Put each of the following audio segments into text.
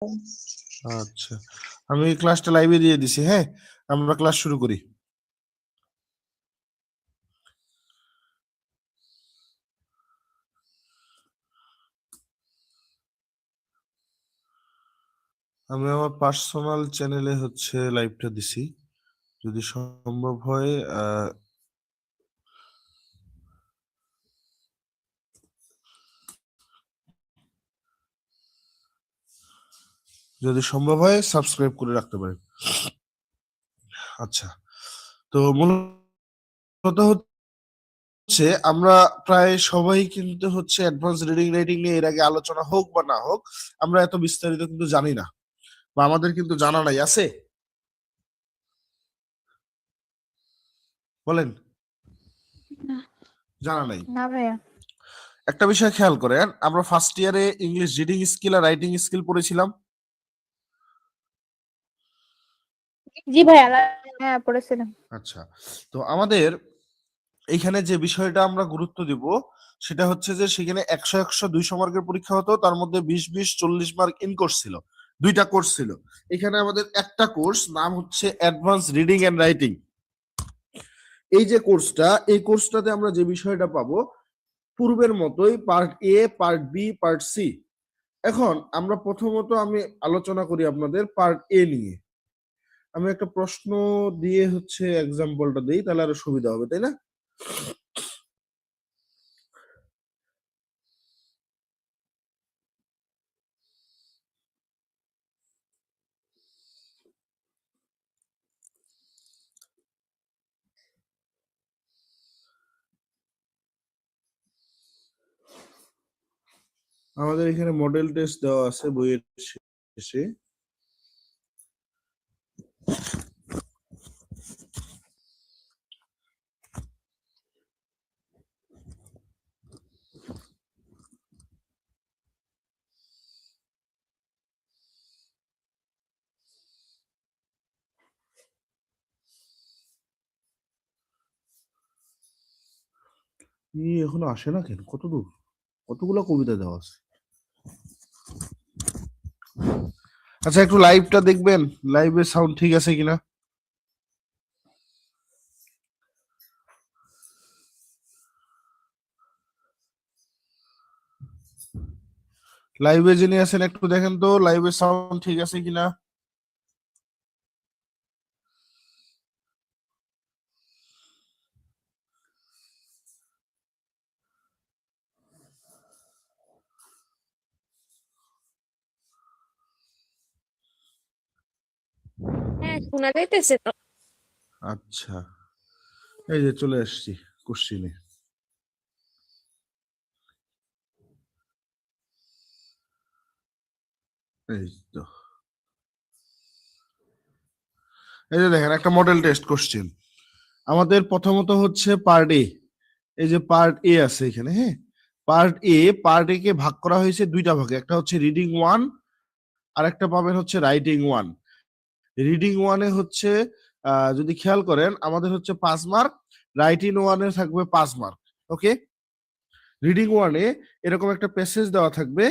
আচ্ছা, আমি ক্লাসটা লাইভে দিয়ে দিছি। হ্যাঁ, আমরা ক্লাস শুরু করি। আমি আমার পার্সোনাল চ্যানেলে হচ্ছে লাইভটা দিছি, যদি সম্ভব হয় সাবস্ক্রাইব করে রাখতে পারেন। আচ্ছা, তো মূলত হচ্ছে আমরা প্রায় সবাই কিন্তু হচ্ছে অ্যাডভান্স রিডিং রাইটিং নিয়ে এর আগে আলোচনা হোক বা না হোক, আমরা এত বিস্তারিত কিন্তু জানি না, বা আমাদের কিন্তু জানা নাই। আছে বলেন, জানা নাই? না ভাইয়া। একটা বিষয় খেয়াল করেন, আমরা ফার্স্ট ইয়ারে ইংলিশ রিডিং স্কিল আর রাইটিং স্কিল পড়েছিলাম। জি ভাইয়া, হ্যাঁ পড়েছিলাম। আচ্ছা, তো আমাদের এইখানে যে বিষয়টা আমরা গুরুত্ব দিব সেটা হচ্ছে যে সেখানে 100 200 মার্কের পরীক্ষা হতো, তার মধ্যে 20 40 মার্ক ইন কোর্স ছিল। দুইটা কোর্স ছিল। এখানে আমাদের একটা কোর্স নাম হচ্ছে অ্যাডভান্স রিডিং এন্ড রাইটিং। এই যে কোর্সটা, এই কোর্সটাতে আমরা যে বিষয়টা পাবো পূর্বের মতোই, part A, part B, part C. এখন আমরা প্রথমত আমি আলোচনা করি আপনাদের পার্ট এ নিয়ে। আমি একটা প্রশ্ন দিয়ে হচ্ছে এক্সাম্পলটা দিই, তাহলে আরো সুবিধা হবে, তাই না? আমাদের এখানে মডেল টেস্ট দেওয়া আছে বইয়ের শেষে। এখনো আসে না কেন? কত দূর, কতগুলো কবিতা দেওয়া আছে। আচ্ছা, একটু লাইভটা দেখবেন, লাইভের সাউন্ড ঠিক আছে কিনা। লাইভে যিনি আছেন একটু দেখেন তো লাইভের সাউন্ড ঠিক আছে কিনা। হ্যাঁ শোনা যাইতেছে তো। আচ্ছা, এই যে চলে আসছি কোশ্চিনে। এই তো, এই যে দেখেন একটা মডেল টেস্ট কোশ্চেন। আমাদের প্রথমত হচ্ছে পার্ট এ, এই যে পার্ট এ আছে এখানে। হ্যাঁ, পার্ট এ কে ভাগ করা হয়েছে দুইটা ভাগে, একটা হচ্ছে রিডিং ওয়ান আর একটা পাবেন হচ্ছে রাইটিং ওয়ান। রিডিং ওয়ানে হচ্ছে যদি খেয়াল করেন আমাদের হচ্ছে 5 মার্ক, রাইটিং ওয়ানে থাকবে 5 মার্ক। ওকে, রিডিং ওয়ানে এরকম একটা প্যাসেজ দেওয়া থাকবে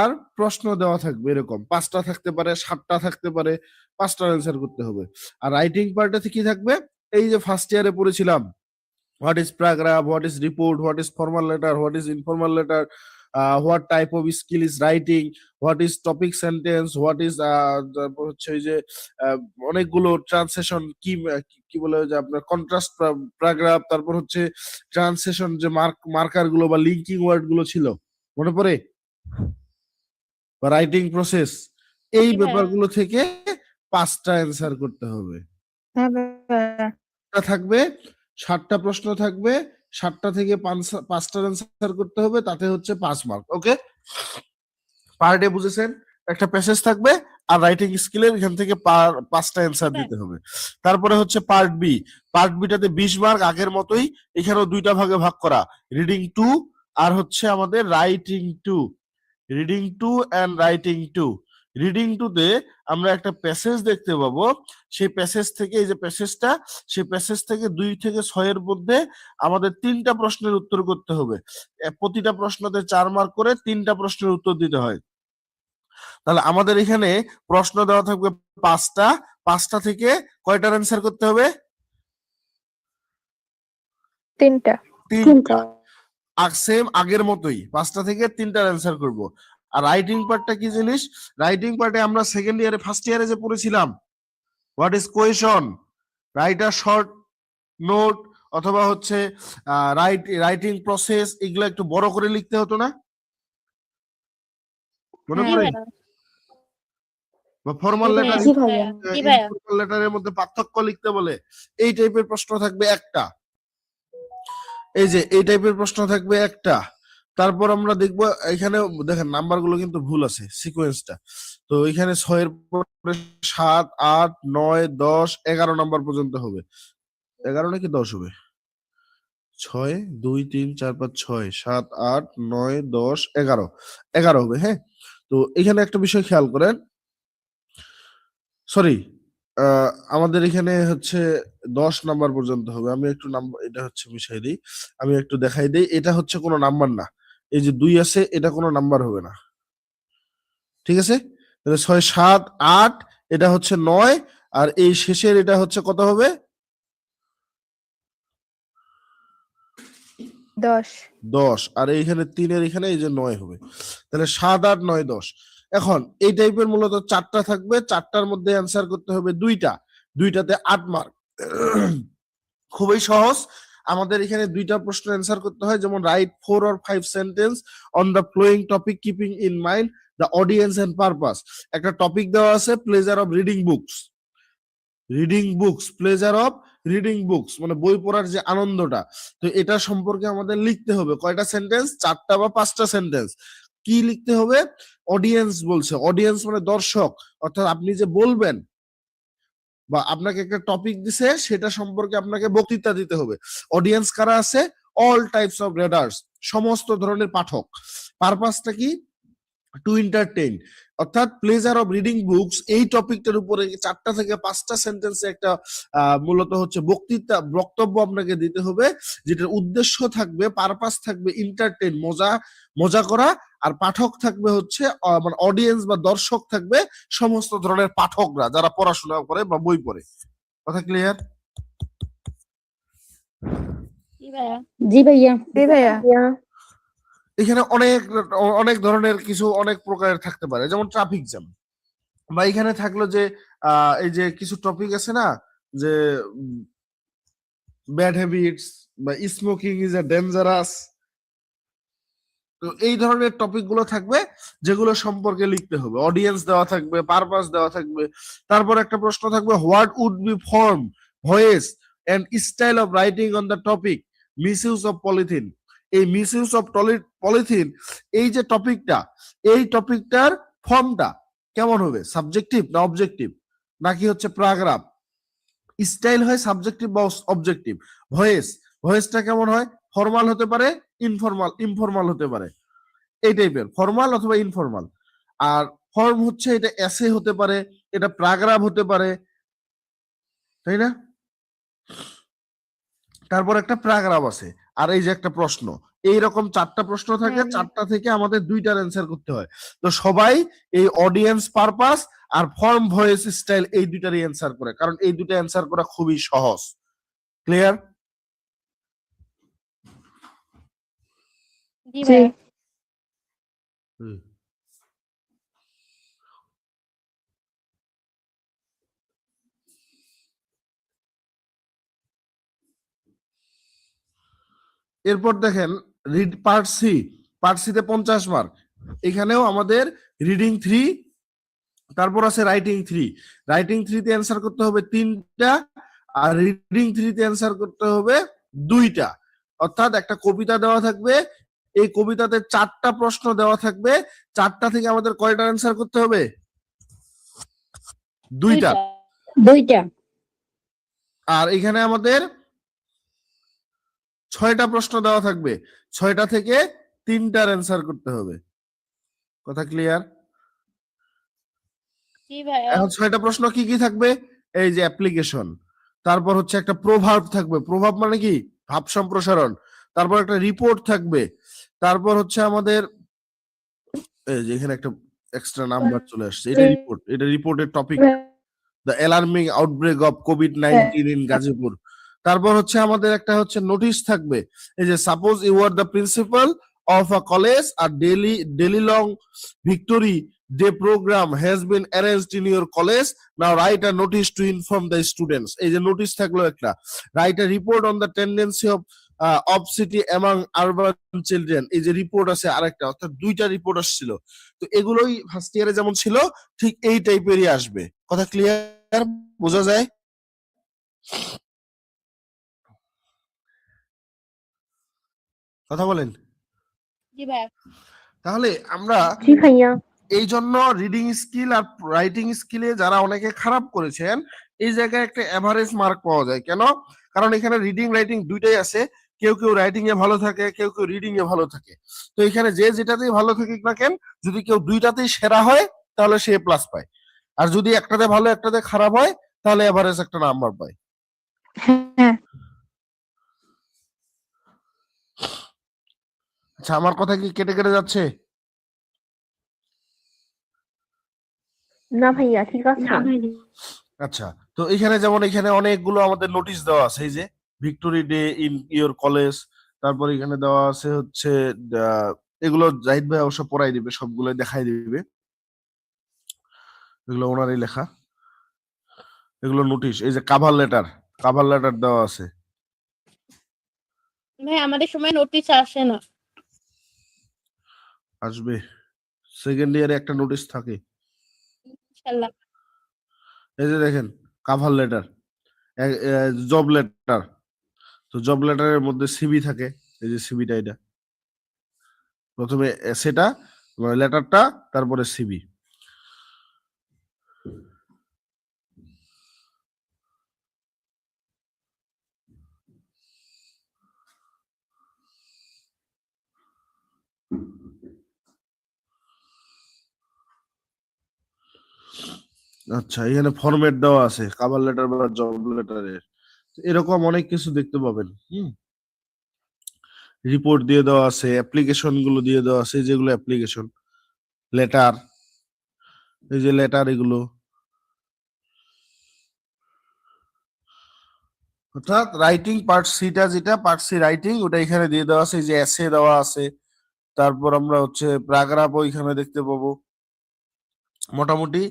আর প্রশ্ন দেওয়া থাকবে, এরকম 5টা থাকতে পারে, 7টা থাকতে পারে, 5টার অ্যান্সার করতে হবে। আর রাইটিং পার্টে কি থাকবে, এই যে ফার্স্ট ইয়ারে পড়েছিলাম, what is paragraph, what is report, what is formal letter, what is informal letter, what type of skill is writing, what is topic sentence, what is হচ্ছে ওই যে অনেকগুলো ট্রান্সলেশন কি কি বলে যে আপনার কন্ট্রাস্ট প্যারাগ্রাফ, তারপর হচ্ছে ট্রান্সলেশন যে মার্কার গুলো বা লিঙ্কিং ওয়ার্ড গুলো ছিল, মনে পড়ে, বা রাইটিং প্রসেস, এই ব্যাপারগুলো থেকে 5টা অ্যান্সার করতে হবে। থাকবে 7টা প্রশ্ন থাকবে, 7টা থেকে 5টার অ্যান্সার করতে হবে, তাতে হচ্ছে 5 মার্ক। ওকে, পার ডে বুঝেছেন? একটা প্যাসেজ থাকবে আর রাইটিং স্কিলের এখান থেকে 5টা অ্যান্সার দিতে হবে। তারপরে হচ্ছে পার্ট বি, পার্ট বিটাতে 20 মার্ক আগের মতোই, এখানেও দুইটা ভাগে ভাগ করা, রিডিং 2 আর হচ্ছে আমাদের writing 2। Reading 2 and writing 2। Reading 2 তে আমরা একটা প্যাসেজ দেখতে পাবো, সেই প্যাসেজ থেকে, এই যে প্যাসেজটা, সেই প্যাসেজ থেকে 2 থেকে 6 এর মধ্যে আমাদের 3টা প্রশ্নের উত্তর করতে হবে। প্রতিটা প্রশ্নতে 4 মার্ক করে 3টা প্রশ্নের উত্তর দিতে হয়। তাহলে আমাদের এখানে প্রশ্ন দেওয়া থাকবে 5টা, 5টা থেকে কয়টার অ্যান্সার করতে হবে? 3টা। 3টা। আর সেম আগের মতোই 5টা থেকে 3টার অ্যান্সার করব। আর রাইটিং পার্টটা কি জিনিস? রাইটিং পার্টে আমরা সেকেন্ড ইয়ারে ফার্স্ট ইয়ারে যে পড়েছিলাম what is question, write a short note, অথবা হচ্ছে রাইটিং প্রসেস, এগুলো একটু বড় করে লিখতে হতো না, মনে পড়ে? বা ফর্মাল লেটার, ইনফর্মাল লেটারের মধ্যে পার্থক্য লিখতে বলে, এই টাইপের প্রশ্ন থাকবে একটা। এই যে এই টাইপের প্রশ্ন থাকবে একটা। তারপর আমরা দেখবো এখানে দেখেন নাম্বারগুলো কিন্তু ভুল আছে সিকোয়েন্সটা। তো এখানে 6 এর পরে 7, 8, 9, 10, 11 নাম্বার পর্যন্ত হবে। 11 নাকি 10 হবে? 6, 2, 3, 4, 5, 6, 7, 8, 9, 10, 11, 11 হবে। হ্যাঁ, তো এখানে একটা বিষয় খেয়াল করেন, সরি, আমাদের এখানে হচ্ছে 10 নাম্বার পর্যন্ত হবে। আমি একটু নাম্বার, এটা হচ্ছে মিশাই দিই, আমি একটু দেখাই দিই, এটা হচ্ছে কোনো নাম্বার না। এই যে 2 আছে, এটা কোনো নাম্বার হবে না, ঠিক আছে? তাহলে 6, 7, 8, এটা হচ্ছে 9, আর এই শেষের এটা হচ্ছে কত হবে? 10। আর এইখানে 3-এর এখানে এই যে 9 হবে। তাহলে 7, 8, 9, 10। এখন এই টাইপের মূলত 4টা থাকবে, 4টার মধ্যে অ্যান্সার করতে হবে 2টা, 2টাতে 8 মার্ক। খুবই সহজ। আমাদের এখানে 2টা প্রশ্ন অ্যান্সার করতে হয়, যেমন write 4 or 5 sentence on the following topic keeping in mind the audience and purpose. একটা টপিক দেওয়া আছে, pleasure of reading books. Reading books, pleasure of reading books মানে বই পড়ার যে আনন্দটা। তো এটা সম্পর্কে আমাদের লিখতে হবে কয়টা সেন্টেন্স? 4টা বা 5টা সেন্টেন্স। কি লিখতে হবে? অডিয়েন্স বলছে, অডিয়েন্স মানে দর্শক, অর্থাৎ আপনি যে বলবেন বা আপনাকে একটা টপিক দিছে সেটা সম্পর্কে আপনাকে বক্তৃতা দিতে হবে। অডিয়েন্স কারা আছে? অল টাইপস অফ রিডার্স, সমস্ত ধরনের পাঠক। পারপাসটা কি? টু এন্টারটেইন, অর্থাৎ প্লেজার অফ রিডিং বুকস এই টপিকটার উপরে 4টা থেকে 5টা সেন্টেন্সে একটা মূলত হচ্ছে বক্তব্য আপনাকে দিতে হবে, যেটার উদ্দেশ্য থাকবে, পারপাস থাকবে এন্টারটেইন, মজা করা, আর পাঠক থাকবে হচ্ছে মানে অডিয়েন্স বা দর্শক থাকবে সমস্ত ধরনের পাঠকরা যারা পড়াশোনা করে বা বই পড়ে। কথা ক্লিয়ার? জি ভাইয়া। এখানে অনেক অনেক ধরনের কিছু অনেক প্রকারের থাকতে পারে, যেমন ট্রাফিক জ্যাম, বা এখানে থাকলো যে এই যে কিছু টপিক আছে না, যে ব্যাড হ্যাবিটস বা স্মোকিং ইজ এ ডেঞ্জারাস। তো এই ধরনের টপিক গুলো থাকবে যেগুলো সম্পর্কে লিখতে হবে, অডিয়েন্স দেওয়া থাকবে, পারপাস দেওয়া থাকবে। তারপর একটা প্রশ্ন থাকবে, what would be form, voice and style of writing on the topic misuse of polythene. এই মিসইউজ অফ পলিথিন, এই যে টপিকটা, এই টপিকটার ফর্মটা কেমন হবে? সাবজেক্টিভ না অবজেক্টিভ, নাকি হচ্ছে প্যারাগ্রাফ? স্টাইল হয় সাবজেক্টিভ বা অবজেক্টিভ। ভয়েসটা কেমন হয়? ফর্মাল হতে পারে, ইনফর্মাল হতে পারে, এই টাইপের, ফর্মাল অথবা ইনফর্মাল। আর ফর্ম হচ্ছে এটা এসে হতে পারে, এটা প্যারাগ্রাফ হতে পারে, তাই না? তারপর একটা প্যারাগ্রাফ আছে, আর এই যে একটা প্রশ্ন, এইরকম 4টা প্রশ্ন থাকে, 4টা থেকে আমাদের 2টার অ্যান্সার করতে হয়। তো সবাই এই অডিয়েন্স, পারপাস আর ফর্ম, ভয়েস, স্টাইল এই 2টারই অ্যান্সার করে, কারণ এই 2টা অ্যান্সার করা খুবই সহজ। ক্লিয়ার? জি ভাইয়া। এরপর দেখেন read part C, part C তে 50 মার্ক। এখানেও আমাদের রিডিং 3, তারপর আছে রাইটিং 3। রাইটিং 3 তে অ্যান্সার করতে হবে 3টা, আর রিডিং 3 তে অ্যান্সার করতে হবে 2টা। অর্থাৎ একটা কবিতা দেওয়া থাকবে, এই কবিতাতে 4টা প্রশ্ন দেওয়া থাকবে, 4টা থেকে আমাদের কয়টা অ্যান্সার করতে হবে? 2টা। আর এখানে আমাদের 6টা প্রশ্ন দেওয়া থাকবে, 6টা থেকে 3টার অ্যান্সার করতে হবে। কথা ক্লিয়ার? এখন 6টা প্রশ্ন কি কি থাকবে? এই যে অ্যাপ্লিকেশন, তারপর হচ্ছে একটা প্রভাব থাকবে, প্রভাব মানে কি? ভাব সম্প্রসারণ। তারপর একটা রিপোর্ট থাকবে, তারপর হচ্ছে আমাদের এই যে এখানে একটা এক্সট্রা নাম্বার চলে আসছে, এটা রিপোর্টের topic, the alarming outbreak of কোভিড-19 ইন গাজীপুর। তারপর হচ্ছে আমাদের একটা হচ্ছে নোটিশ থাকবে, এই যে suppose you are the principal of a college আর daily long victory day programme has been arranged in your college, now write a notice to inform the students. এই যে নোটিশ থাকলো একটা, write a report on the tendency of obesity among urban children. এই যে report আছে আরেকটা, অর্থাৎ দুইটা রিপোর্ট আসছিল। তো এগুলোই ফার্স্ট ইয়ারে যেমন ছিল ঠিক এই টাইপেরই আসবে। কথা ক্লিয়ার, বোঝা যায়? কথা বলেন। জি ভাইয়া। তাহলে আমরা জি ভাইয়া। এই জন্য রিডিং স্কিল আর রাইটিং স্কিলে যারা অনেকে খারাপ করেছেন, এই জায়গায় একটা এভারেজ মার্ক পাওয়া যায়। কেন? কারণ এখানে রিডিং রাইটিং দুইটাই আছে, কেউ কেউ রাইটিং এ ভালো থাকে, কেউ কেউ রিডিং এ ভালো থাকে। তো এখানে যে যেটাতেই ভালো থাকে না কেন, যদি কেউ দুইটাতেই সেরা হয় তাহলে সে প্লাস পায়, আর যদি একটাতে ভালো একটাতে খারাপ হয় তাহলে এভারেজ একটা নাম্বার পায়। হ্যাঁ। আচ্ছা, আমার কথা কি কেটে কেটে যাচ্ছে? না ভাইয়া, ঠিক আছে। আচ্ছা, তো এখানে যেমন এখানে অনেকগুলো আমাদের নোটিশ দেওয়া আছে, এই যে victory day in your college, তারপর এখানে দেওয়া আছে হচ্ছে এগুলো জাহিদ ভাই অবশ্য পড়াই দিবে, সবগুলো দেখাই দিবে, এগুলো ওনারই লেখা, এগুলো নোটিশ। এই যে কাভার লেটার দেওয়া আছে। ভাই আমাদের সময় নোটিশ আসে না। আসবে, সেকেন্ড ইয়ারে একটা নোটিশ থাকে। ইনশাআল্লাহ। এই যে দেখেন কাভার লেটার, জব লেটার, তো জব লেটারের মধ্যে সিভি থাকে, এই যে সিভিটা, এটা প্রথমে সেটা লেটারটা, তারপরে সিভি। আচ্ছা, এখানে ফরম্যাট দেওয়া আছে কভার লেটার বা জব লেটারের, এরকম অনেক কিছু দেখতে পাবেন। রিপোর্ট দিয়ে দেওয়া আছে, অ্যাপ্লিকেশন গুলো দিয়ে দেওয়া আছে, যেগুলো অ্যাপ্লিকেশন লেটার, এই যে লেটার এগুলো, অর্থাৎ রাইটিং পার্ট সিটা, যেটা পার্ট সি রাইটিং, ওটা এখানে দিয়ে দেওয়া আছে। এই যে এসে দেওয়া আছে, তারপর আমরা হচ্ছে প্যারাগ্রাফও এখানে দেখতে পাবো। মোটামুটি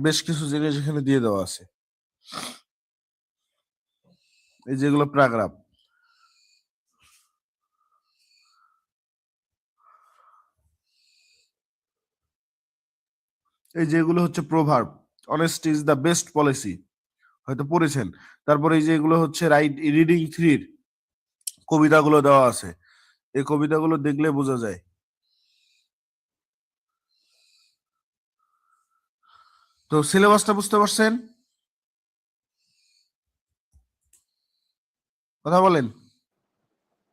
বেশ কিছু জিনিস এখানে দিয়ে দেওয়া আছে, এই যেগুলো প্যারাগ্রাফ। এই যেগুলো হচ্ছে proverb, honesty is the best policy, হয়তো পড়েছেন। তারপরে এই যে এগুলো হচ্ছে রিডিং 3 কবিতাগুলো দেওয়া আছে, এই কবিতাগুলো দেখলে বোঝা যায়। তো সিলেবাসটা বুঝতে পারছেন? কথা বলেন।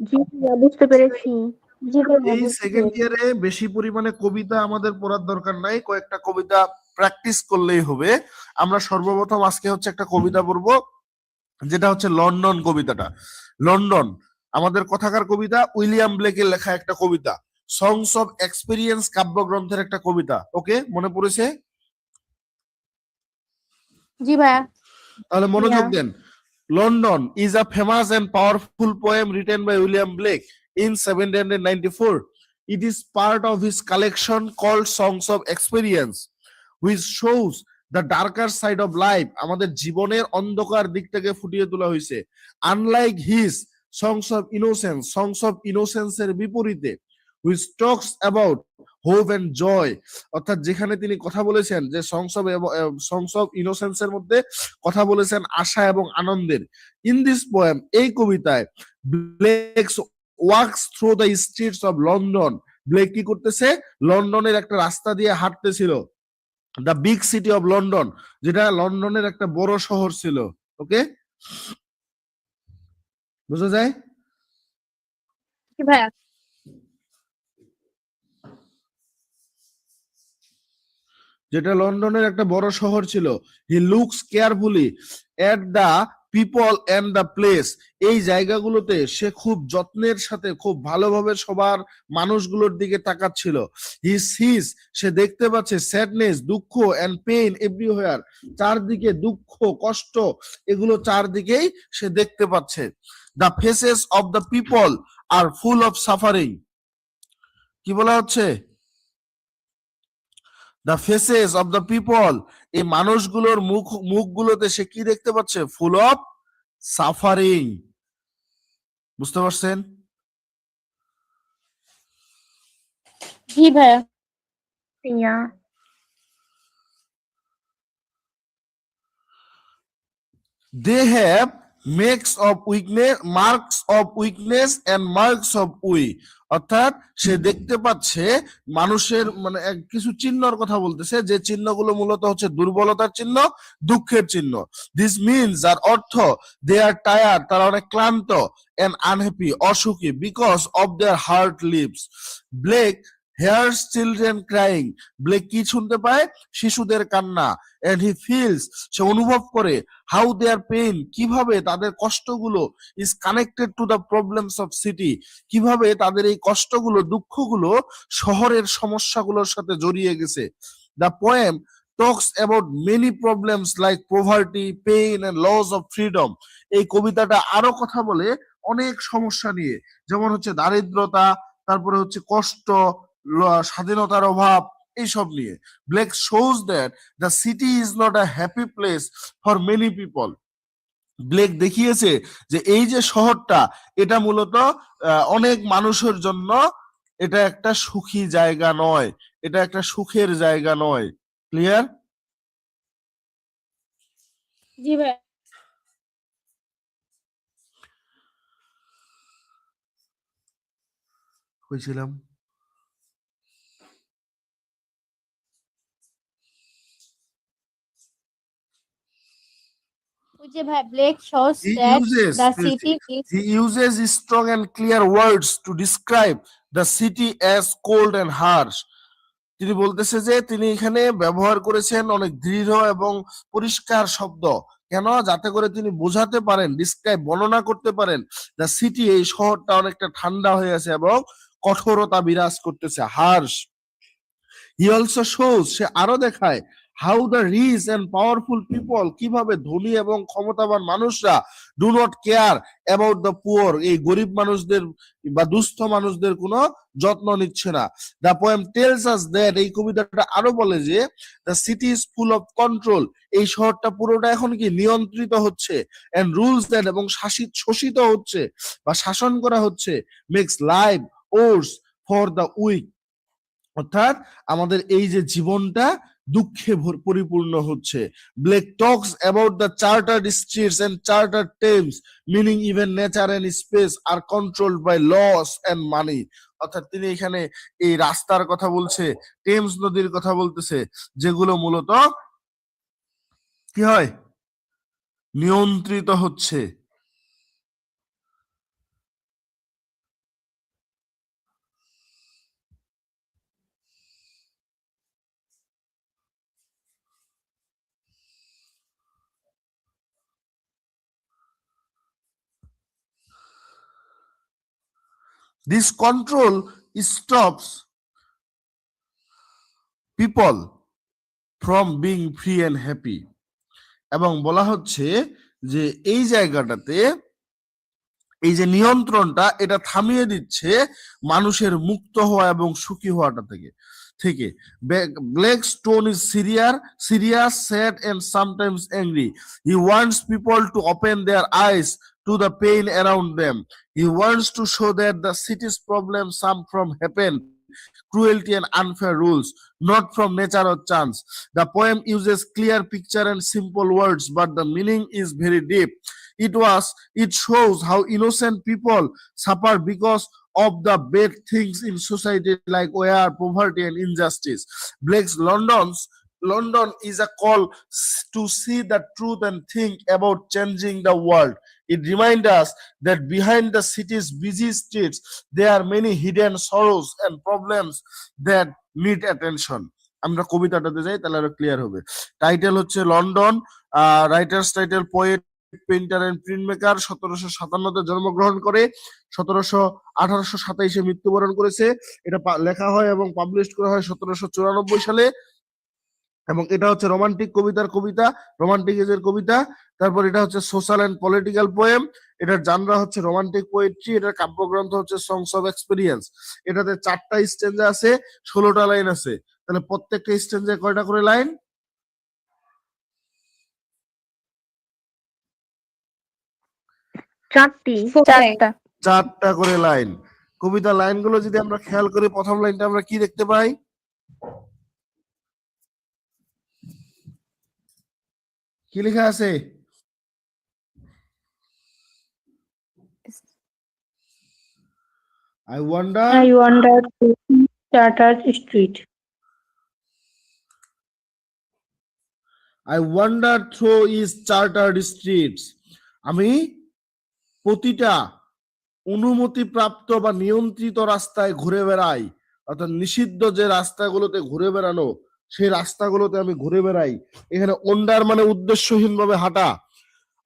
জি ভাইয়া, বুঝতে পেরেছি। জি ভাইয়া, এই বুঝতে সেকেন্ড পেরেছি। ইয়ারে বেশি পরিমাণে কবিতা আমাদের পড়ার দরকার নাই, কয়েকটা কবিতা প্র্যাকটিস করলেই হবে। আমরা সর্বপ্রথম আজকে হচ্ছে একটা কবিতা পড়বো, যেটা হচ্ছে লন্ডন কবিতাটা। লন্ডন আমাদের কথাকার কবিতা, উইলিয়াম ব্লেকের লেখা একটা কবিতা, সংস অফ এক্সপেরিয়েন্স কাব্যগ্রন্থের একটা কবিতা। ওকে, মনে পড়েছে? জি ভাইয়া। তাহলে মনোযোগ দেন। London is a famous and powerful poem written by William Blake in 1794. It is part of his collection called Songs of Experience, which shows the darker side of life. আমাদের জীবনের অন্ধকার দিকটাকে ফুটিয়ে তোলা হয়েছে। Unlike his Songs of Innocence এর বিপরীতে, which talks about hope and joy, অর্থাৎ যেখানে তিনি কথা বলেছেন যে সংস অফ ইনোসেন্স এর মধ্যে কথা বলেছেন আশা এবং আনন্দের। ইন দিস পোয়েম, এই কবিতায়, Blake walks through the streets of London, Blake কি করতেছে? লন্ডনের একটা রাস্তা দিয়ে হাঁটতেছিল, the big city of London, যেটা লন্ডনের একটা বড় শহর ছিল। ওকে, বুঝা যায়? জি ভাইয়া। যেটা লন্ডনের একটা বড় শহর ছিল। He looks carefully at the people and the place, এই জায়গাগুলোতে সে খুব যত্নের সাথে খুব ভালোভাবে সবার মানুষগুলোর দিকে তাকাচ্ছিল। হি সিজ, সে দেখতে পাচ্ছে স্যাডনেস, দুঃখ এন্ড পেইন এভরিওয়্যার, চারদিকে দুঃখ কষ্ট এগুলো চারদিকেই সে দেখতে পাচ্ছে। The faces of the people are full of suffering, কি বলা হচ্ছে? The faces of the people, এই মানুষগুলোর মুখগুলোতে সে কি দেখতে পাচ্ছে? Full of suffering. বুঝতে পারছেন? জি ভাইয়া। Yeah. They have marks of weakness and marks of weak, অর্থাৎ সে দেখতে পাচ্ছে মানুষের মানে কিছু চিহ্নর কথা বলতেছে, যে চিহ্নগুলো মূলত হচ্ছে দুর্বলতার চিহ্ন, দুঃখের চিহ্ন। দিস মিনস, যার অর্থ দে আর টায়ার্ড, তারা অনেক ক্লান্ত, এন্ড আনহ্যাপি, অসুখী, because of their heart leaves. Blake hears children crying, Blake কি শুনতে পায়? শিশুদের কান্না। and he feels, সে অনুভব করে, how their pain, কিভাবে তাদের কষ্টগুলো is connected to the problems of city, কিভাবে তাদের এই কষ্টগুলো দুঃখগুলো শহরের সমস্যাগুলোর সাথে জড়িয়ে গেছে। the poem talks about many problems like poverty, pain and loss of freedom, এই কবিতাটা আরো কথা বলে অনেক সমস্যা নিয়ে, যেমন হচ্ছে দারিদ্রতা, তারপরে হচ্ছে কষ্ট, স্বাধীনতার অভাব, এইসব নিয়ে। Blake shows that the city is not a happy place for many people, Blake দেখিয়েছে যে এই যে শহরটা, এটা মূলত অনেক মানুষের জন্য এটা একটা সুখী জায়গা নয়, এটা একটা সুখের জায়গা নয়। ক্লিয়ার? জি ভাইয়া। হয়েছিলাম ওই যে ভাই, Blake shows He that uses the city is he uses strong and clear words to describe the city as cold and harsh. তিনি বলতেছে যে তিনি এখানে ব্যবহার করেছেন অনেক দৃঢ় এবং পরিষ্কার শব্দ, কেন? যাতে করে তিনি বোঝাতে পারেন, ডিসক্রাইব, বর্ণনা করতে পারেন, দ্য সিটি, এই শহরটা অনেকটা ঠান্ডা হয়ে আছে এবং কঠোরতা বিরাজ করতেছে, হার্শ। হি অলসো শোজ, সে আরো দেখায়, how the rich and powerful people, কিভাবে ধনী এবং ক্ষমতাবান মানুষরা do not care about the poor, এই গরিব মানুষদের বা দুস্থ মানুষদের কোনো যত্ন নিচ্ছে না। The poem tells us that, এই কবিতাটা আরো বলে যে the city is full of control, এই শহরটা পুরোটা এখন কি নিয়ন্ত্রিত হচ্ছে, এন্ড রুলস দ্যাট, এবং শোষিত হচ্ছে বা শাসন করা হচ্ছে, makes life worse for the weak, অর্থাৎ আমাদের এই যে জীবনটা দুঃখে পরিপূর্ণ হচ্ছে। Blake talks about the chartered streets and chartered Thames, meaning even nature and space are controlled by laws and money, অর্থাৎ তিনি এখানে এই রাস্তার কথা বলছে, টেমস নদীর কথা বলতেছে, যেগুলো মূলত কি হয়? নিয়ন্ত্রিত হচ্ছে। This control stops people from being free and happy, এবং বলা হচ্ছে যে এই জায়গাটাতে এই যে নিয়ন্ত্রণটা, এটা থামিয়ে দিচ্ছে মানুষের মুক্ত হওয়া এবং সুখী হওয়াটা থেকে। Blake's tone is serious, sad and sometimes angry. He wants people to open their eyes to the pain around them. He wants to show that the city's problems come from happen, cruelty and unfair rules, not from nature or chance. The poem uses clear picture and simple words, but the meaning is very deep. It shows how innocent people suffer because of the bad things in society like war, poverty and injustice. Blake's London is a call to see the truth and think about changing the world. It reminds us that behind the city's busy streets, there are many hidden sorrows and problems that need attention. আমরা কবিতাটাতে যাই, তাহলে আরো clear হবে। Title হচ্ছে London, writers title poet painter and print maker. 1757 জন্মগ্রহণ করে 1827 মৃত্যুবরণ করেছে। এটা লেখা হয় এবং পাবলিশ করা হয় 1794 সালে। এবং এটা হচ্ছে রোমান্টিক কবিতার কবিতা, রোমান্টিক এজের কবিতা। তারপর এটা হচ্ছে সোশ্যাল এন্ড পলিটিক্যাল পোয়েম। এটার জানরা হচ্ছে রোমান্টিক পোয়েট্রি। এটার কাব্যগ্রন্থ হচ্ছে সংস অফ এক্সপেরিয়েন্স। এটাতে 4টা স্ট্যান্জা আছে, 16টা লাইন আছে। তাহলে প্রত্যেকটা স্ট্যান্জায় কয়টা করে লাইন? 4টি। 4টা করে লাইন। কবিতা লাইনগুলো যদি আমরা খেয়াল করি, প্রথম লাইনটা আমরা কি দেখতে পাই? কি লেখা আছে? I wonder through Chartered Street. I wander through his chartered streets. আমি প্রতিটা অনুমতিপ্রাপ্ত বা নিয়ন্ত্রিত রাস্তায় ঘুরে বেড়াই। অর্থাৎ নিষিদ্ধ যে রাস্তাগুলোতে ঘুরে বেড়ানো, সেই রাস্তাগুলোতে আমি ঘুরে বেড়াই। এখানে ওন্ডার মানে উদ্দেশ্যহীন ভাবে হাঁটা।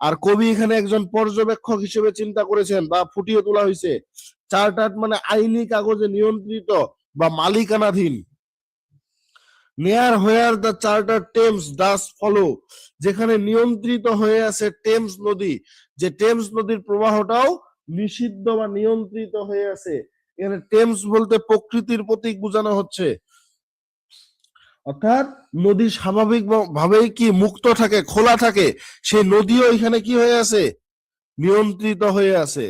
আর কবি এখানে একজন পর্যবেক্ষক হিসেবে চিন্তা করেছেন বা ফুটিয়ে তোলা হয়েছে। চার্টার্ড মানে আইনি কাগজে নিয়ন্ত্রিত বা মালিকানাধীন। নেয়ার where the charter Thames does follow, যেখানে নিয়ন্ত্রিত হয়ে আছে টেমস নদী, যে টেমস নদীর প্রবাহটাও নিষিদ্ধ বা নিয়ন্ত্রিত হয়ে আছে। এখানে টেমস বলতে প্রকৃতির প্রতীক বোঝানো হচ্ছে। অর্থাৎ নদী স্বাভাবিক ভাবেই কি মুক্ত থাকে, খোলা থাকে, সেই নদীও এখানে কি হয়ে আছে? নিয়ন্ত্রিত হয়ে আছে।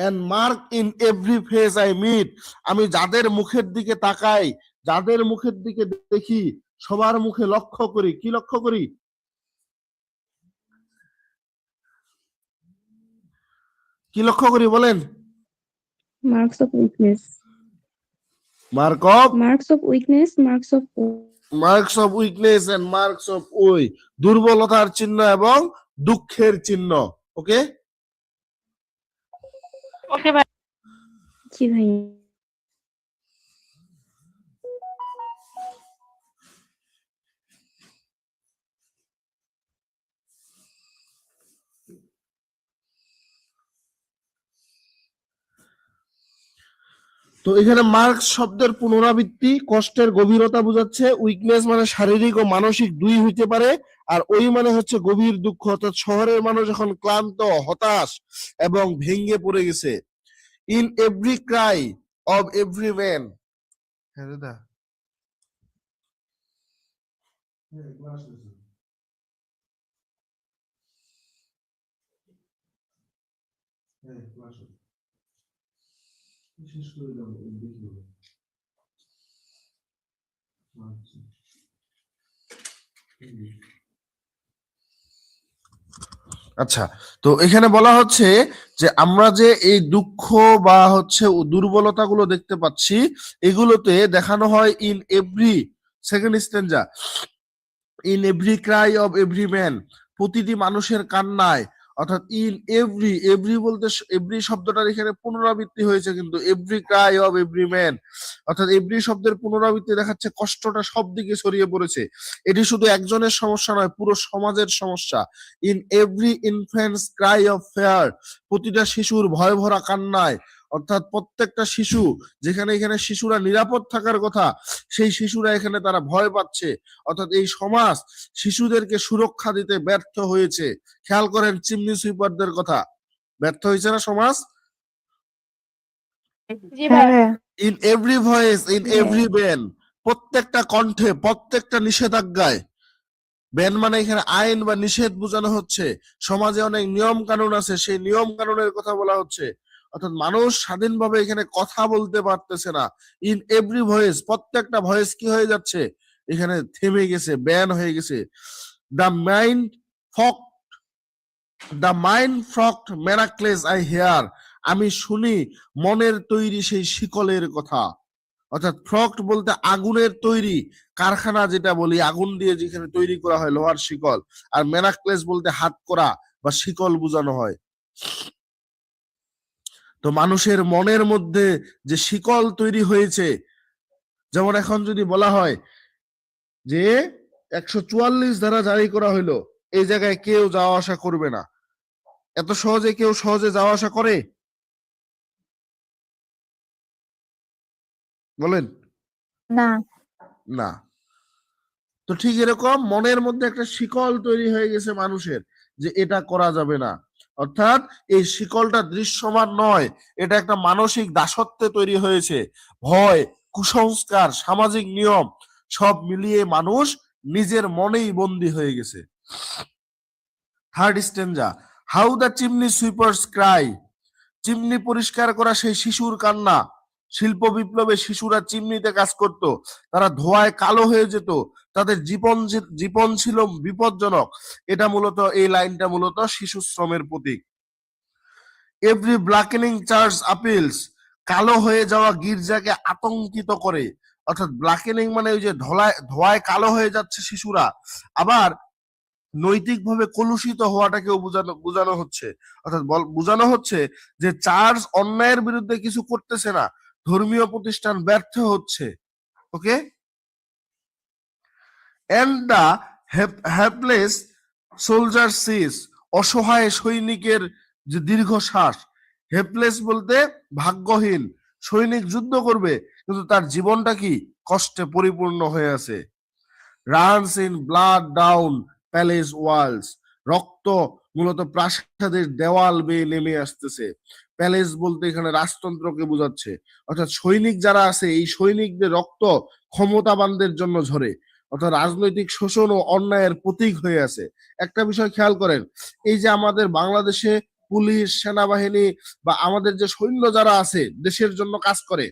and mark in every face I meet, আমি যাদের মুখের দিকে তাকাই, যাদের মুখের দিকে দেখি, সবার মুখে লক্ষ্য করি। কি লক্ষ্য করি? কি লক্ষ্য করি বলেন? Marks of weakness. Mark of weakness and marks of ওই, দুর্বলতার চিহ্ন এবং দুঃখের চিহ্ন। ওকে ওকে ভাই। জি ভাই। তো এখানে মার্কস শব্দের পুনরাবৃত্তি কষ্টের গভীরতা বোঝাচ্ছে। উইকনেস মানে শারীরিক ও মানসিক দুই হইতে পারে। আর ওই মানে হচ্ছে গভীর দুঃখ, অর্থাৎ শহরের মানুষ এখন ক্লান্ত, হতাশ এবং ভেঙে পড়ে গেছে। In every Cry of every man, আচ্ছা, তো এখানে বলা হচ্ছে যে আমরা যে এই দুঃখ বা হচ্ছে দুর্বলতা গুলো দেখতে পাচ্ছি, এগুলোতে দেখানো হয় in every, second স্ট্যান্জা, in every Cry of every man, প্রতিটি মানুষের কান্নায়। অর্থাৎ ইন এভরি, এভরি বলতে এভরি শব্দটার এখানে পুনরাবৃত্তি হয়েছে, কিন্তু every Cry of every man, অর্থাৎ এভরি শব্দের পুনরাবৃত্তি দেখাচ্ছে কষ্টটা সব দিকে ছড়িয়ে পড়েছে। এটি শুধু একজনের সমস্যা নয়, পুরো সমাজের সমস্যা। In every infants Cry of fair, প্রতিটা শিশুর ভয় ভরা কান্নায়। অর্থাৎ প্রত্যেকটা শিশু, যেখানে এখানে শিশুরা নিরাপদ থাকার কথা, সেই শিশুরা এখানে তারা ভয় পাচ্ছে। অর্থাৎ এই সমাজ শিশুদেরকে সুরক্ষা দিতে ব্যর্থ হয়েছে। খেয়াল করেন চিমনি সুইপারদের কথা, ব্যর্থ হয়েছে না সমাজ? জি ভাই। In every voice, in every ban, প্রত্যেকটা কণ্ঠে, প্রত্যেকটা নিষেধাজ্ঞায়। ব্যান মানে এখানে আইন বা নিষেধ বোঝানো হচ্ছে। সমাজে অনেক নিয়ম কানুন আছে, সেই নিয়ম কানুনের কথা বলা হচ্ছে। অর্থাৎ মানুষ স্বাধীনভাবে এখানে কথা বলতে পারতেছে না। ইন এভরি ভয়েস, প্রত্যেকটা ভয়েস কি হয়ে যাচ্ছে? এখানে থেমে গেছে, ব্যান হয়ে গেছে। দ্য মাইন্ড ফ্রকড ম্যানাক্লেস আই হেয়ার, আমি শুনি মনের তৈরি সেই শিকলের কথা। অর্থাৎ ফ্রকড বলতে আগুনের তৈরি, কারখানা যেটা বলি, আগুন দিয়ে যেখানে তৈরি করা হয় লোহার শিকল। আর ম্যানাক্লেস বলতে হাত করা বা শিকল বোঝানো হয়। তো মানুষের মনের মধ্যে যে শিকল তৈরি হয়েছে, যেমন এখন যদি বলা হয় যে 144 ধারা জারি করা হইলো, এই জায়গায় কেউ যাওয়া আসা করবে না। এত সহজে কেউ সহজে যাওয়া আসা করে? বলেন না। না। তো ঠিক এরকম মনের মধ্যে একটা শিকল তৈরি হয়ে গেছে মানুষের, যে এটা করা যাবে না। অর্থাৎ এই শিকলটা দৃশ্যমান নয়, এটা একটা মানসিক দাসত্বে তৈরি হয়েছে। ভয়, কুসংস্কার, সামাজিক নিয়ম সব মিলিয়ে মানুষ নিজের মনেই বন্দী হয়ে গেছে। Third stanza, how the chimney sweepers cry. Chimney পরিষ্কার করা সেই শিশুর কান্না। শিল্প বিপ্লবে শিশুরা চিমনিতে কাজ করত, তারা ধোঁয়ায় কালো হয়ে যেত, তাদের জীবন ছিল বিপজ্জনক। এটা মূলত, এই লাইনটা মূলত শিশু শ্রমের প্রতীক। এভরি ব্ল্যাকেনিং চার্চ আপিলস, কালো হয়ে যাওয়া গির্জাকে আতঙ্কিত করে। অর্থাৎ ব্ল্যাকেনিং মানে ওই যে ধোঁয়ায় কালো হয়ে যাচ্ছে শিশুরা, আবার নৈতিকভাবে কলুষিত হওয়াটাকেও বোঝানো হচ্ছে। অর্থাৎ বোঝানো হচ্ছে যে চার্চ অন্যায়ের বিরুদ্ধে কিছু করতেছে না, ধর্মীয় প্রতিষ্ঠান ব্যর্থ হচ্ছে। Okay, and the helpless soldier's sighs, অসহায় সৈনিকের যে দীর্ঘশ্বাস। হেল্পলেস বলতে ভাগ্যহীন। সৈনিক যুদ্ধ করবে কিন্তু তার জীবনটা কি কষ্টে পরিপূর্ণ হয়ে আছে। Runs in blood down palace walls, রক্ত মূলত প্রাসাদের দেওয়াল বেয়ে নেমে আসতেছে। প্যালেস বলতে এখানে রাজতন্ত্রকে বোঝাচ্ছে। অর্থাৎ সৈনিক যারা আছে, এই সৈনিকদের রক্ত ক্ষমতাবানদের জন্য ঝরে। অর্থাৎ রাজনৈতিক শোষণ ও অন্যায়ের প্রতীক হয়ে আছে। একটা বিষয় খেয়াল করেন, এই যে আমাদের বাংলাদেশে পুলিশ, সেনাবাহিনী বা আমাদের যে সৈন্য যারা আছে দেশের জন্য কাজ করে,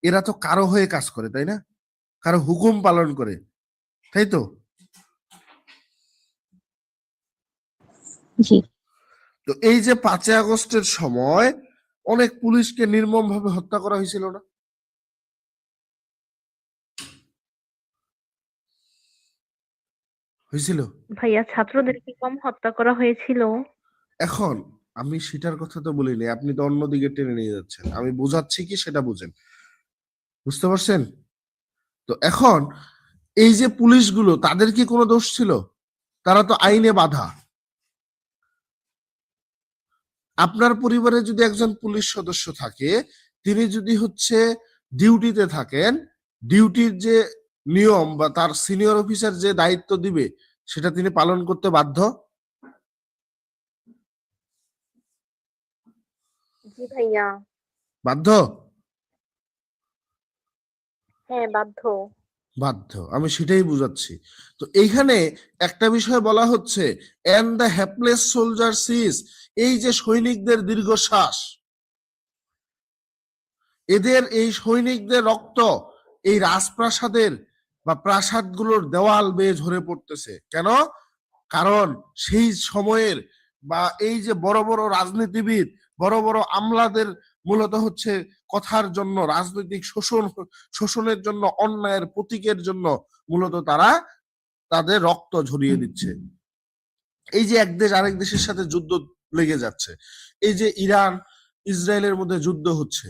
এরা তো কারো হয়ে কাজ করে, তাই না? কারো হুকুম পালন করে, তাই তো? জি। তো এই যে 5ই আগস্টের সময় অনেক পুলিশকে নির্মম ভাবে হত্যা করা হয়েছিল না? হয়েছিল। ভাইয়া, ছাত্রদেরকে কম হত্যা করা হয়েছিল? এখন আমি সেটার কথা তো বলিনি, আপনি তো অন্যদিকে টেনে নিয়ে যাচ্ছেন। আমি বোঝাচ্ছি কি সেটা বুঝেন, বুঝতে পারছেন? তো এখন এই যে পুলিশগুলো, তাদের কি কোনো দোষ ছিল? তারা তো আইনে বাধা। আপনার পরিবারে যদি একজন পুলিশ সদস্য থাকে, তিনি যদি হচ্ছে ডিউটিতে থাকেন, ডিউটির যে নিয়ম বা তার সিনিয়র অফিসার যে দায়িত্ব দিবে সেটা তিনি পালন করতে বাধ্য। জি ভাইয়া। বাধ্য। হ্যাঁ, বাধ্য। বাধ্য, আমি সেটাই বুঝাচ্ছি। তো এইখানে একটা বিষয় বলা হচ্ছে, এন্ড দ্য হ্যাপলেস সোলজার সিস, এই যে সৈনিকদের দীর্ঘশ্বাস, এদের এই সৈনিকদের রক্ত এই রাজপ্রাসাদের বা প্রাসাদগুলোর দেওয়াল বেয়ে ঝরে পড়তেছে। কেন? কারণ সেই সময়ের বা এই যে বড় বড় রাজনীতিবিদ, বড় বড় আমলাদের মূলত হচ্ছে কথার জন্য, রাজনৈতিক শোষণের জন্য, অন্যায়ের প্রতীকের জন্য মূলত তারা তাদের রক্ত ঝরিয়ে দিচ্ছে। এই যে এক দেশ আরেক দেশের সাথে যুদ্ধ লেগে যাচ্ছে, এই যে ইরান ইসরায়েলের মধ্যে যুদ্ধ হচ্ছে,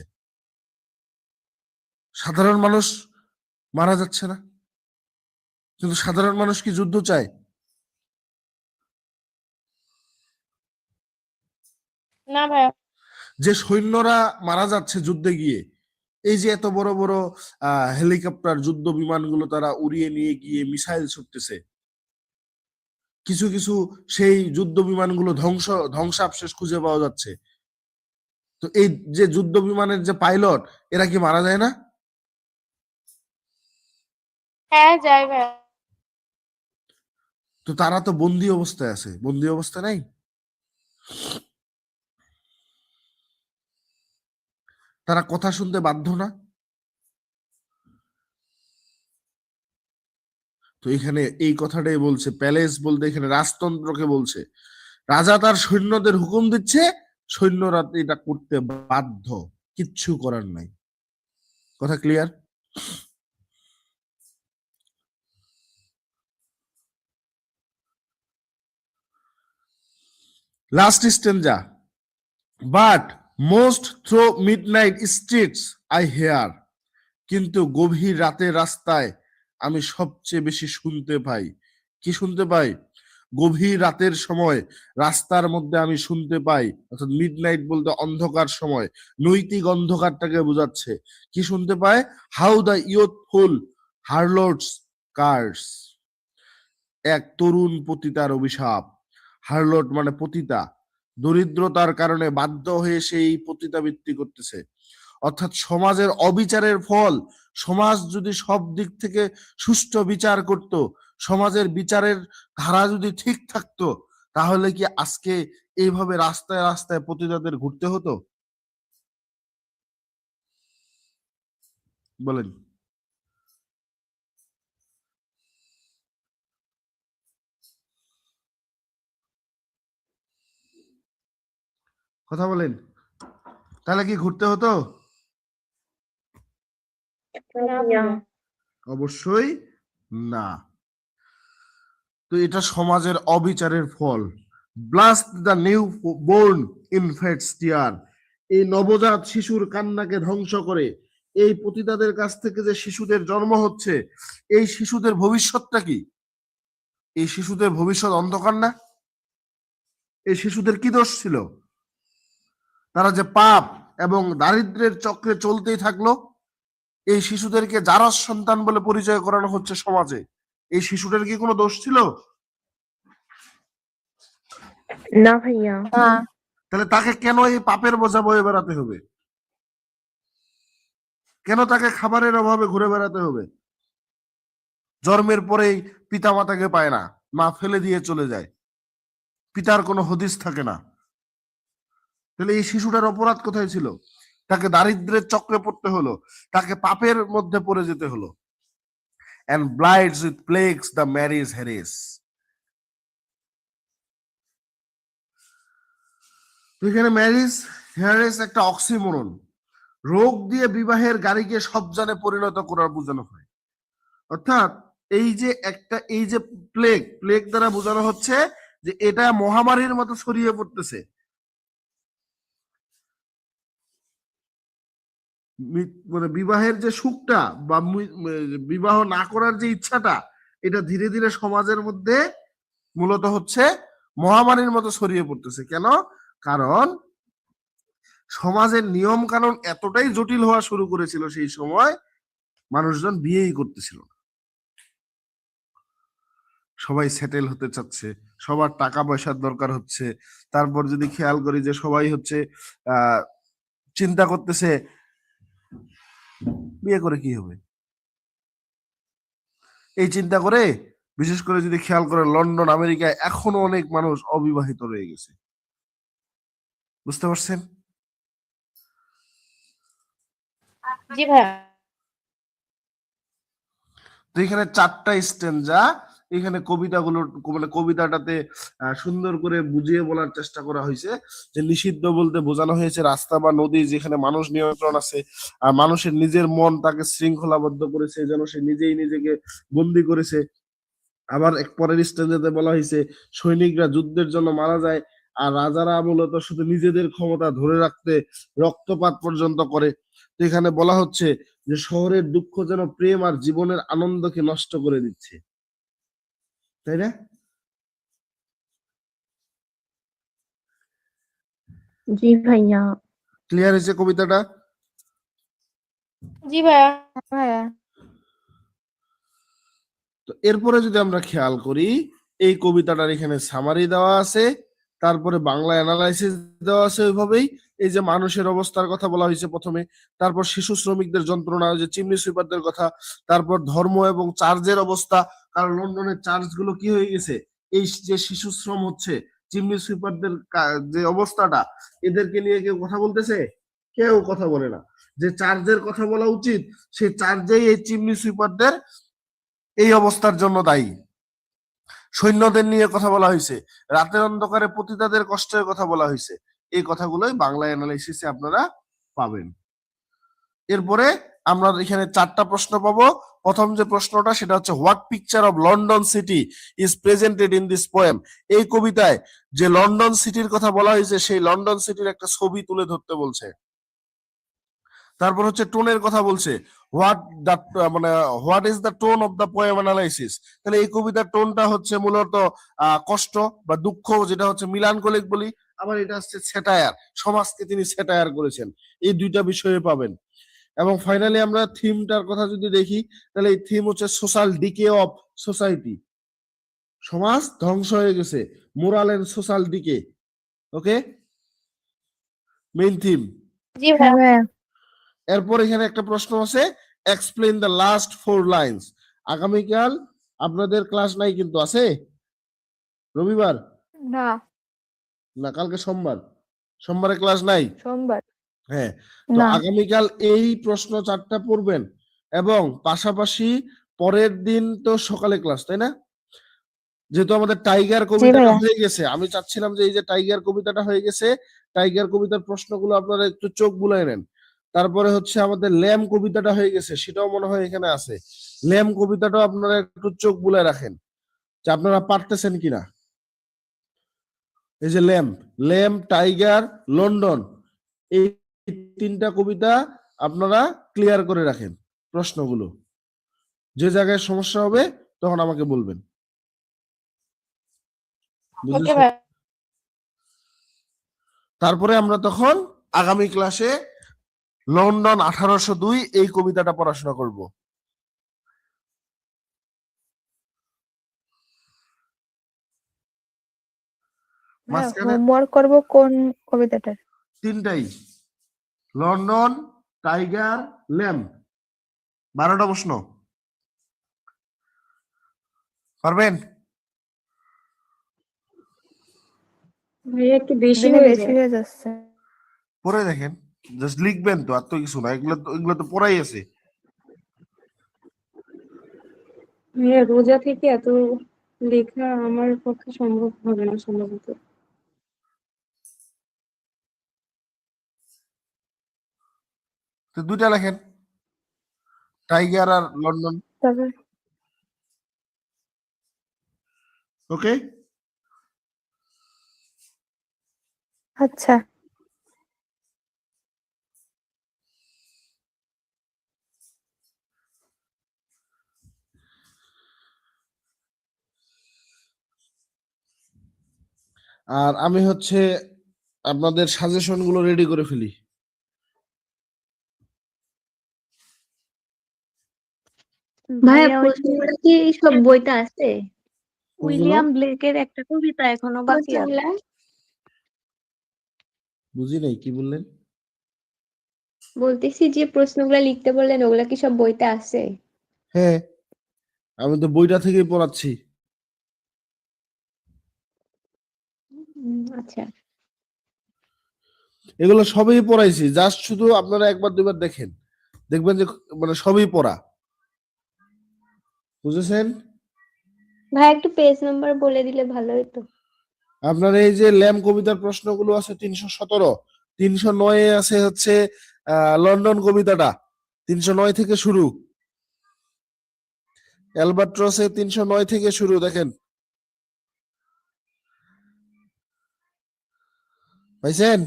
সাধারণ মানুষ মারা যাচ্ছে না? কিন্তু সাধারণ মানুষ কি যুদ্ধ চায়? না ভাইয়া। যে সৈন্যরা মারা যাচ্ছে যুদ্ধে গিয়ে, এই যে এত বড় বড় হেলিকপ্টার, যুদ্ধ বিমানগুলো তারা উড়িয়ে নিয়ে গিয়ে মিসাইল ছুটতেছে, কিছু কিছু সেই যুদ্ধ বিমানগুলো ধ্বংসাবশেষ খুঁজে পাওয়া যাচ্ছে। তো এই যে যুদ্ধ বিমানের যে পাইলট, এরা কি মারা যায় না? হ্যাঁ যাই ভাইয়া। তো তারা তো বন্দি অবস্থায় আছে, বন্দি অবস্থা নাই? তারা কথা শুনতে বাধ্য না? তো এখানে এই কথাটাই বলছে, প্যালেস বলতে এখানে রাজতন্ত্রকে বলছে। রাজা তার সৈন্যদের হুকুম দিচ্ছে, সৈন্যরা এটা করতে বাধ্য, কিচ্ছু করার নাই। কথা clear? Last stanza, but most through midnight streets I hear, কিন্তু গভীর রাতের রাস্তায় আমি সবচেয়ে বেশি শুনতে পাই, কি শুনতে পাই? গভীর রাতের সময় রাস্তার মধ্যে আমি শুনতে পাই, অর্থাৎ মিডনাইট বলতে অন্ধকার সময়, নৈতিক অন্ধকারটাকে বোঝাচ্ছে। কি শুনতে পায়? হাউ দ্য ইয়ুথফুল হারলোটস কার্স, এক তরুণ পতিতার অভিশাপ। হারলোট মানে পতিতা, দরিদ্রতার কারণে বাধ্য হয়ে সেই পতিতাবৃত্তি করতেছে। অর্থাৎ সমাজের অবিচারের ফল। সমাজ যদি সব দিক থেকে সুষ্ঠু বিচার করত, সমাজের বিচারের ধারা যদি ঠিক থাকতো, তাহলে কি আজকে এইভাবে রাস্তায় রাস্তায় পতিতাদের ঘুরতে হতো? বলেন। কথা বলেন। তাহলে কি ঘুরতে হতো? না ভাইয়া। অবশ্যই না। তো এটা সমাজের অবিচারের ফল। Blast the newborn infants tear, এই নবজাত শিশুর কান্নাকে ধ্বংস করে। এই পতিতাদের কাছ থেকে যে শিশুদের জন্ম হচ্ছে, এই শিশুদের ভবিষ্যৎটা কি? এই শিশুদের ভবিষ্যৎ অন্ধকার না? এই শিশুদের কি দোষ ছিল? তারা যে পাপ এবং দারিদ্র্যের চক্রে চলতেই থাকলো। এই শিশুদেরকে জারজ সন্তান বলে পরিচয় করানো হচ্ছে সমাজে। এই শিশুটার কি কোনো দোষ ছিল? না ভাইয়া। তাহলে তাকে কেন এই পাপের বোঝা বয়ে বেড়াতে হবে? কেন তাকে খাবারের অভাবে ঘুরে বেড়াতে হবে? জন্মের পরেই পিতা মাতাকে পায় না, মা ফেলে দিয়ে চলে যায়, পিতার কোনো হদিস থাকে না। তাহলে এই শিশুটার অপরাধ কোথায় ছিল? তাকে দারিদ্র্যের চক্রে পড়তে হলো, তাকে পাপের মধ্যে পড়ে যেতে হলো। and blights with plagues the marriage heres. তো এখানে ম্যারিজ হেরেস একটা অক্সিমোরন। রোগ দিয়ে বিবাহের গাড়িকে সবজানে পরিণত করার বোঝানো হয়। অর্থাৎ এই যে প্লেগ, প্লেগ দ্বারা বোঝানো হচ্ছে যে এটা মহামারীর মতো ছড়িয়ে পড়তেছে। মানে বিবাহের যে সুখটা বা বিবাহ না করার যে ইচ্ছাটা, এটা ধীরে ধীরে সমাজের মধ্যে মূলত হচ্ছে মহামারীর মতো ছড়িয়ে পড়তেছে। কেন? কারণ সমাজের নিয়ম কানুন এতটাই জটিল হওয়া শুরু করেছিল সেই সময়, মানুষজন বিয়েই করতেছিল না। সবাই সেটেল হতে চাচ্ছে, সবার টাকা পয়সার দরকার হচ্ছে। তারপর যদি খেয়াল করি যে সবাই হচ্ছে চিন্তা করতেছে বিয়ে করে কি হবে। এই চিন্তা করে বিশেষ করে যদি খেয়াল করে লন্ডন আমেরিকায় এখনো অনেক মানুষ অবিবাহিত রয়ে গেছে। বুঝতে পারছেন? জি ভাইয়া। তো এখানে 4টা স্ট্যানজা, এখানে কবিতাগুলো মানে কবিতাটাতে সুন্দর করে বুঝিয়ে বলার চেষ্টা করা হয়েছে যে নিষিদ্ধ বলতে বোঝানো হয়েছে রাস্তা বা নদী যেখানে মানুষ নিয়ন্ত্রণ আছে, আর মানুষের নিজের মন তাকে শৃঙ্খলাবদ্ধ করেছে, যেন সে নিজেই নিজেকে বন্দি করেছে। আবার এক পরের স্ট্যান্জাতে বলা হয়েছে সৈনিকরা যুদ্ধের জন্য মারা যায়, আর রাজারা মূলত শুধু নিজেদের ক্ষমতা ধরে রাখতে রক্তপাত পর্যন্ত করে। তো এখানে বলা হচ্ছে যে শহরের দুঃখ যেন প্রেম আর জীবনের আনন্দকে নষ্ট করে দিচ্ছে, তাই না? জি ভাইয়া। ক্লিয়ার হয়েছে কবিতাটা? জি ভাইয়া। ভাইয়া। তো এরপরে যদি আমরা খেয়াল করি, এই কবিতাটার এখানে সামারি দেওয়া আছে, তারপরে বাংলা অ্যানালাইসিস দেওয়া আছে ওইভাবেই। এই যে মানুষের অবস্থার কথা বলা হয়েছে প্রথমে, তারপর শিশু শ্রমিকদের যন্ত্রণা, যে চিমনি সুইপারদের কথা, তারপর ধর্ম এবং চার্চের অবস্থা। কারণ লন্ডনের চার্চ গুলো কি হয়ে গেছে, এই যে শিশু শ্রম হচ্ছে, চিমনি সুইপারদের যে অবস্থাটা, এদেরকে নিয়ে কেউ কথা বলতেছে? কেউ কথা বলে না। যে চার্চের কথা বলা উচিত, সেই চার্চেই এই চিমনি সুইপারদের এই অবস্থার জন্য দায়ী। সৈন্যদের নিয়ে কথা বলা হয়েছে, রাতের অন্ধকারে পতিতাদের কষ্টের কথা বলা হয়েছে। এই কথাগুলোই বাংলা অ্যানালাইসিসে আপনারা পাবেন। এরপরে আমরা এখানে 4টা প্রশ্ন পাবো। প্রথম যে প্রশ্নটা সেটা হচ্ছে what picture of London city is presented in this poem. এই কবিতায় যে লন্ডন সিটির কথা বলা হয়েছে, সেই লন্ডন সিটির একটা ছবি তুলে ধরতে বলছে। তারপর হচ্ছে টোনের কথা বলছে, হোয়াট দ্য মানে what is the tone of the poem analysis. তাহলে এই কবিতার টোনটা হচ্ছে মূলত কষ্ট বা দুঃখ, যেটা হচ্ছে মিলানকোলিক বলি। আবার এটা হচ্ছে স্যাটায়ার, সমাজকে তিনি স্যাটায়ার করেছেন। এই দুইটা বিষয়ে পাবেন। এবং ফাইনালি আমরা থিমটার কথা যদি দেখি, তাহলে এই থিম হচ্ছে সোশ্যাল ডিকে অফ সোসাইটি, সমাজ ধ্বংস হয়ে গেছে, moral and social decay. Okay, main theme. জি হ্যাঁ ভাইয়া। ভাইয়া। এরপর এখানে একটা প্রশ্ন আছে, এক্সপ্লেইন দ্য লাস্ট 4 লাইনস। আগামীকাল আপনাদের ক্লাস নাই কিন্তু, আছে রবিবার না, না, কালকে সোমবার, সোমবারে ক্লাস নাই। সোমবার। হ্যাঁ, তো না। আগামীকাল এই প্রশ্ন 4টা পড়বেন, এবং পাশাপাশি পরের দিন তো সকালে ক্লাস, তাই না? যেহেতু আমাদের টাইগার জি কবিতাটা ভাইয়া। হয়ে গেছে, আমি চাচ্ছিলাম যে এই যে টাইগার কবিতাটা হয়ে গেছে, টাইগার কবিতার প্রশ্নগুলো আপনারা একটু চোখ বুলাই নেন। তারপরে হচ্ছে আমাদের ল্যাম কবিতাটা হয়ে গেছে, সেটাও মনে হয় এখানে আছে। ল্যাম কবিতাটাও আপনারা একটু চোখ বুলাই রাখেন যে আপনারা পারতেছেন কিনা। এই যে ল্যাম, ল্যাম, টাইগার, লন্ডন, এই 3টা কবিতা আপনারা ক্লিয়ার করে রাখেন প্রশ্নগুলো। যে জায়গায় সমস্যা হবে তখন আমাকে বলবেন, ওকে বুঝেছেন? ভাইয়া। তারপরে আমরা তখন আগামী ক্লাসে লন্ডন 1802 এই কবিতাটা পড়াশোনা করব। মাঝখানে হোমওয়ার্ক করব কোন কবিতাটার? 3টাই, লন্ডন, টাইগার, ল্যাম, 12টা প্রশ্ন। পারবেন? ভাইয়া একটু বেশি দিনে হয়ে বেশি যায়। হয়ে যাচ্ছে। পড়ে দেখেন, জাস্ট লিখবেন তো, আর তো কিছু না, এগুলো তো পড়াই আছে। ভাইয়া রোজা থেকে এত লেখা আমার পক্ষে সম্ভব হবে না সম্ভবত। তো 2টা লেখেন, টাইগার আর লন্ডন। তারপর ওকে, আচ্ছা। আর আমি হচ্ছে আপনাদের সাজেশন গুলো রেডি করে ফেলি। ভাইয়া ভাইয়া ওই যে প্রশ্নগুলো কি সব বইতে আছে? কোনগুলো? উইলিয়াম ব্লেকের একটা কবিতা এখনো বাকি আছে। প্রশ্নগুলা বুঝি নাই, কি বললেন? বলতেছি যে প্রশ্নগুলা লিখতে বললেন ওগুলা কি সব বইতে আছে? হ্যাঁ, আমি তো বইটা থেকেই পড়াচ্ছি। আচ্ছা। এগুলো সবই পড়াইছি, জাস্ট শুধু আপনারা একবার দুবার দেখেন, দেখবেন যে মানে সবই পড়া, বুঝেছেন? ভাই একটু পেজ নাম্বার বলে দিলে ভালো হতো। আপনার এই যে ল্যাম কবিতার প্রশ্নগুলো আছে 317, 309 আছে হচ্ছে লন্ডন কবিতাটা, 309 থেকে শুরু, অ্যালবাট্রসে 309 থেকে শুরু, দেখেন পাইছেন?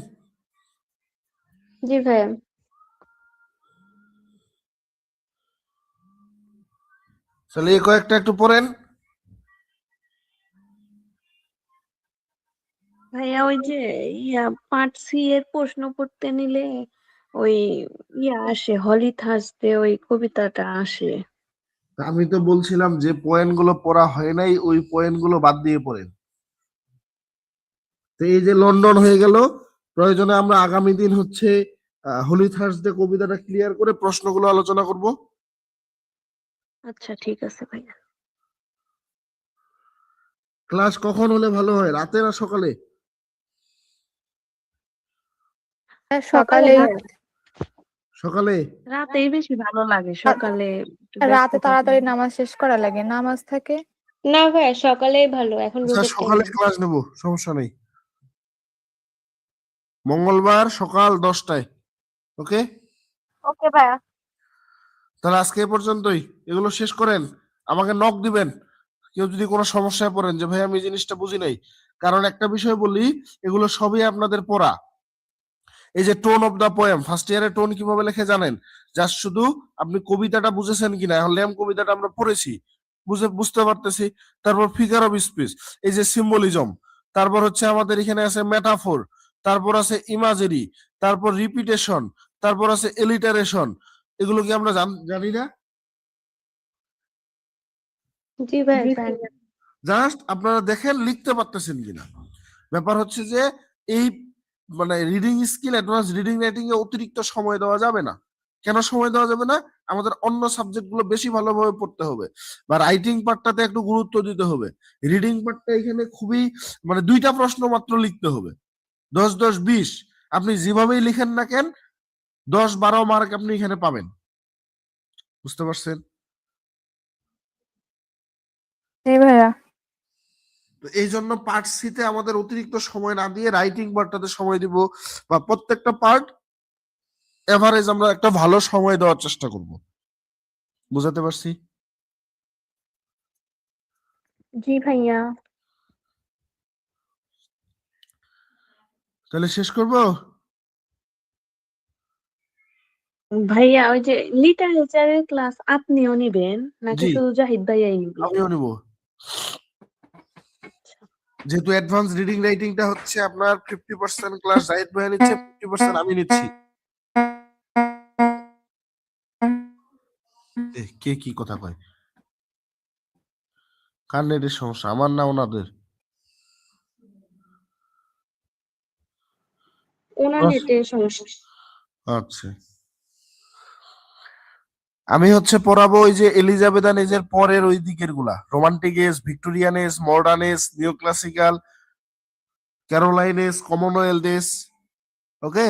জি ভাইয়া। তাহলে এই কয়েকটা একটু পড়েন। ভাইয়া ওই যে পার্ট সি এর প্রশ্ন করতে নিলে ওই আসে হলি থার্সডে ওই কবিতাটা আসে। আমি তো বলছিলাম যে পয়েন্ট গুলো পড়া হয় নাই, ওই পয়েন্ট গুলো বাদ দিয়ে পড়েন। তো এই যে লন্ডন হয়ে গেল, প্রয়োজনে আমরা আগামী দিন হচ্ছে হোলি থার্সডে কবিতাটা ক্লিয়ার করে প্রশ্নগুলো আলোচনা করব। আচ্ছা ঠিক আছে ভাইয়া। ক্লাস কখন হলে ভালো হয়, রাতে না সকালে? সকালে। ভাইয়া। সকালে। রাতেই বেশি ভালো লাগে, সকালে একটু ব্যস্ত রাতে থাকি। তাড়াতাড়ি নামাজ শেষ করা লাগে, নামাজ থাকে। না ভাইয়া সকালেই ভালো, এখন আচ্ছা, রোদের সকালে টাইমে। ক্লাস নেব, সমস্যা নেই। মঙ্গলবার সকাল 10টায়। ওকে, ওকে ভাইয়া। তাহলে আজকে এ পর্যন্তই, এগুলো শেষ করেন, আমাকে নক দিবেন কেউ যদি কোনো সমস্যায় পড়েন যে ভাই আমি এই জিনিসটা বুঝি নাই। কারণ একটা বিষয় বলি, এগুলো সবই আপনাদের পড়া, এই যে tone of the poem, first ইয়ারে টোন কিভাবে লেখে জানেন? জাস্ট শুধু আপনি কবিতাটা বুঝেছেন কিনা, এখন ল্যাম কবিতাটা আমরা পড়েছি, বুঝতে পারতেছি। তারপর ফিগার অফ স্পিচ, এই যে সিম্বলিজম, তারপর হচ্ছে আমাদের এখানে আছে মেটাফোর, তারপর আছে ইমাজেরি, তারপর রিপিটেশন, তারপর আছে এলিটারেশন। এগুলো কি আমরা জানি না? জি ভাইয়া জানি। জাস্ট আপনারা দেখেন লিখতে পারতেছেন কিনা। ব্যাপার হচ্ছে যে এই মানে reading skill, advance reading writing এ অতিরিক্ত সময় দেওয়া যাবে না। কেন সময় দেওয়া যাবে না? আমাদের অন্য সাবজেক্ট গুলো বেশি ভালোভাবে পড়তে হবে, বা রাইটিং পার্টটাতে একটু গুরুত্ব দিতে হবে। রিডিং পার্টটা এখানে খুবই মানে 2টা প্রশ্ন মাত্র লিখতে হবে, 10 10 20। আপনি যেভাবেই লিখেন না কেন 10 12 মার্ক আপনি এখানে পাবেন। বুঝতে পারছেন? জি ভাইয়া। তো এই জন্য পার্ট সিতে আমাদের অতিরিক্ত সময় না দিয়ে রাইটিং পার্টটাতে সময় দিব, বা প্রত্যেকটা পার্ট এভারেজ আমরা একটা ভালো সময় দেওয়ার চেষ্টা করব। বুঝাতে পারছি? জি ভাইয়া। তাহলে শেষ করব। ভাইয়া ওই যে লিটারেচারের ক্লাস আপনিও নিবেন নাকি জি, শুধু জাহিদ ভাইয়াই নিবে? আমিও নিব। যেহেতু অ্যাডভান্স রিডিং রাইটিংটা হচ্ছে আপনার 50% ক্লাস জাহিদ ভাই নিচ্ছে, 50% আমি নিচ্ছি। কে কি কথা কয়? কার নেটের সমস্যা, আমার না ওনাদের? ওনার নেটের সমস্যা। আচ্ছা, আমি হচ্ছে পড়াবো ওই যে এলিজাবেথান এজের পরের ওই দিকের গুলা, Romantic age, Victorian age, modern age, neoclassical, Caroline age, Commonwealth age. Okay,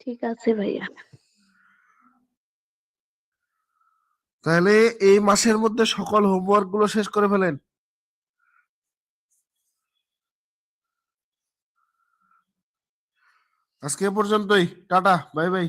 ঠিক আছে ভাইয়া। তাহলে এই মাসের মধ্যে সকল হোমওয়ার্ক গুলো শেষ করে ফেলেন। আজকে এ পর্যন্তই, টাটা, বাই বাই।